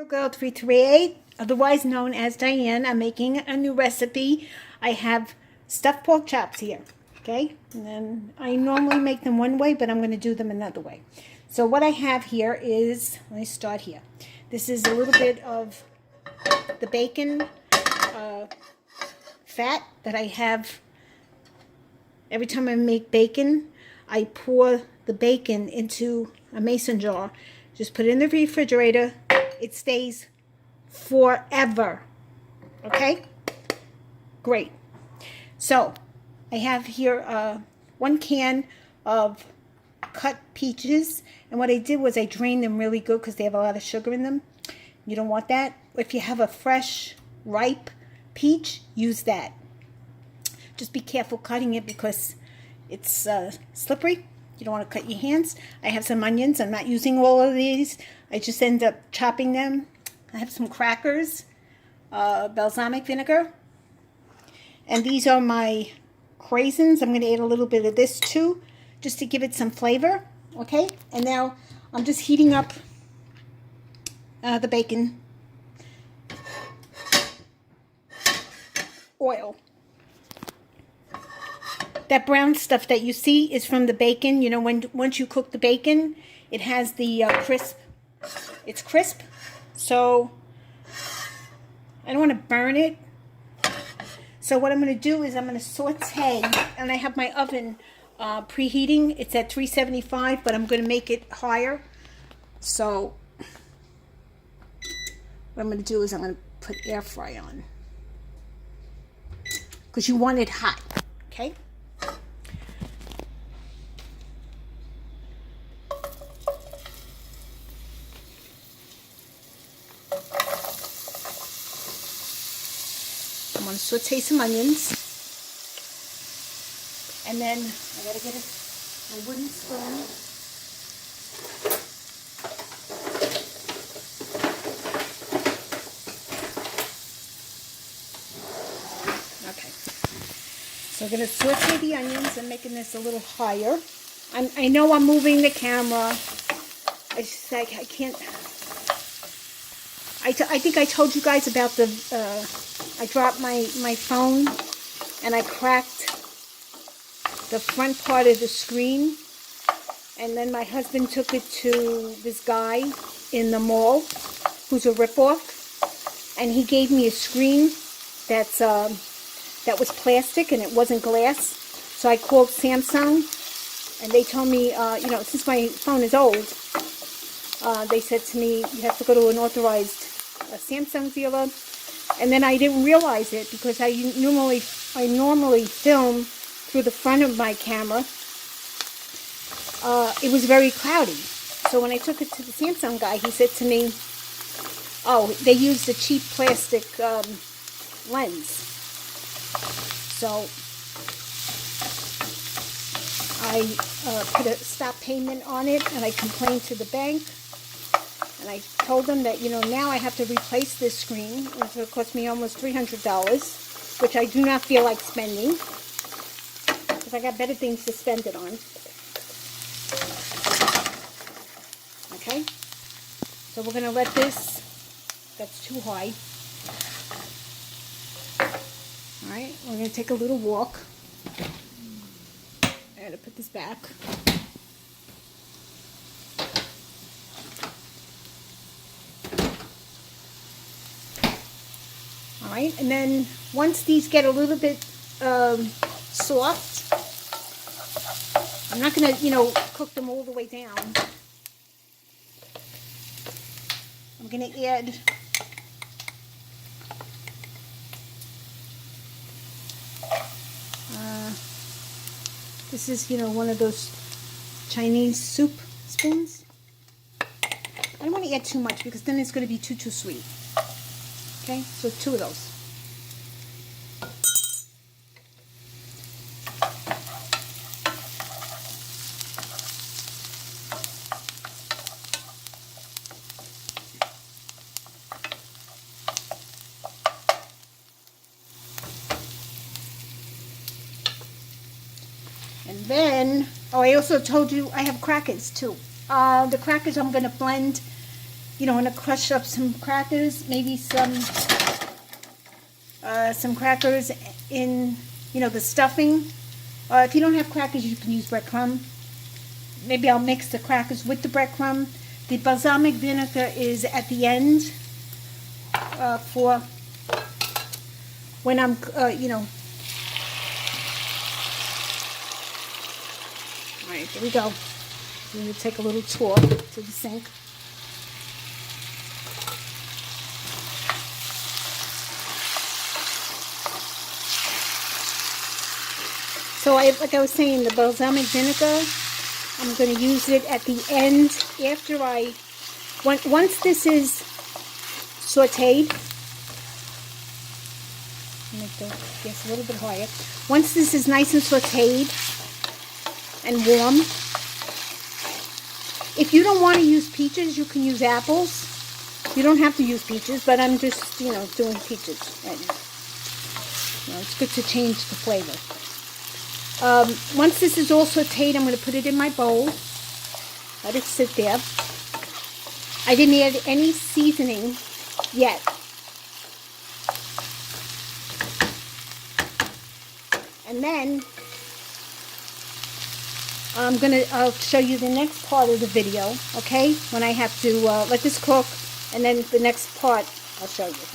Girl 338, otherwise known as Diane. I'm making a new recipe. I have stuffed pork chops here, okay? And then I normally make them one way, but I'm going to do them another way. So what I have here is, let me start here. This is a little bit of the bacon fat that I have. Every time I make bacon, I pour the bacon into a mason jar. Just put it in the refrigerator. It stays forever. Okay? Great. So, I have here 1 can of cut peaches. And what I did was I drained them really good because they have a lot of sugar in them. You don't want that. If you have a fresh, ripe peach, use that. Just be careful cutting it because it's slippery. You don't want to cut your hands. I have some onions. I'm not using all of these. I just end up chopping them. I have some crackers, balsamic vinegar. And these are my craisins. I'm going to add a little bit of this too, just to give it some flavor. Okay? And now I'm just heating up the bacon oil. That brown stuff that you see is from the bacon. You know, once you cook the bacon, it has the crisp. It's crisp. So I don't want to burn it. So what I'm going to do is I'm going to saute. And I have my oven preheating. It's at 375, but I'm going to make it higher. So what I'm going to do is I'm going to put air fry on. Because you want it hot. Okay? I'm going to saute some onions, and then I got to get a wooden spoon. Okay, so I'm going to saute the onions. I'm making this a little higher. I know I'm moving the camera. I can't. I think I told you guys about the. I dropped my phone and I cracked the front part of the screen, and then my husband took it to this guy in the mall who's a ripoff, and he gave me a screen that was plastic and it wasn't glass. So I called Samsung and they told me, you know, since my phone is old, they said to me, you have to go to an authorized Samsung dealer. And then I didn't realize it because I normally film through the front of my camera. It was very cloudy. So when I took it to the Samsung guy, he said to me, oh, they used a cheap plastic lens. So I put a stop payment on it, and I complained to the bank. And I told them that, you know, now I have to replace this screen. It's going to cost me almost $300, which I do not feel like spending, because I got better things to spend it on. Okay? So we're going to let this, that's too high. Alright, we're going to take a little walk. I got to put this back. Alright, and then once these get a little bit soft, I'm not going to, you know, cook them all the way down. I'm going to add this is, you know, one of those Chinese soup spoons. I don't want to add too much because then it's going to be too sweet. Okay, so 2 of those. And then, oh, I also told you I have crackers too. The crackers I'm going to blend you know, I'm going to crush up some crackers, maybe some crackers in, you know, the stuffing. If you don't have crackers, you can use breadcrumb. Maybe I'll mix the crackers with the breadcrumb. The balsamic vinegar is at the end for when I'm, you know. All right, here we go. I'm going to take a little tour to the sink. So like I was saying, the balsamic vinegar, I'm going to use it at the end after once this is sauteed. Make the gas a little bit higher. Once this is nice and sauteed and warm, if you don't want to use peaches, you can use apples. You don't have to use peaches, but I'm just, you know, doing peaches right now. You know, it's good to change the flavor. Once this is all sauteed, I'm going to put it in my bowl. Let it sit there. I didn't add any seasoning yet. And then I'll show you the next part of the video, okay? When I have to let this cook, and then the next part I'll show you.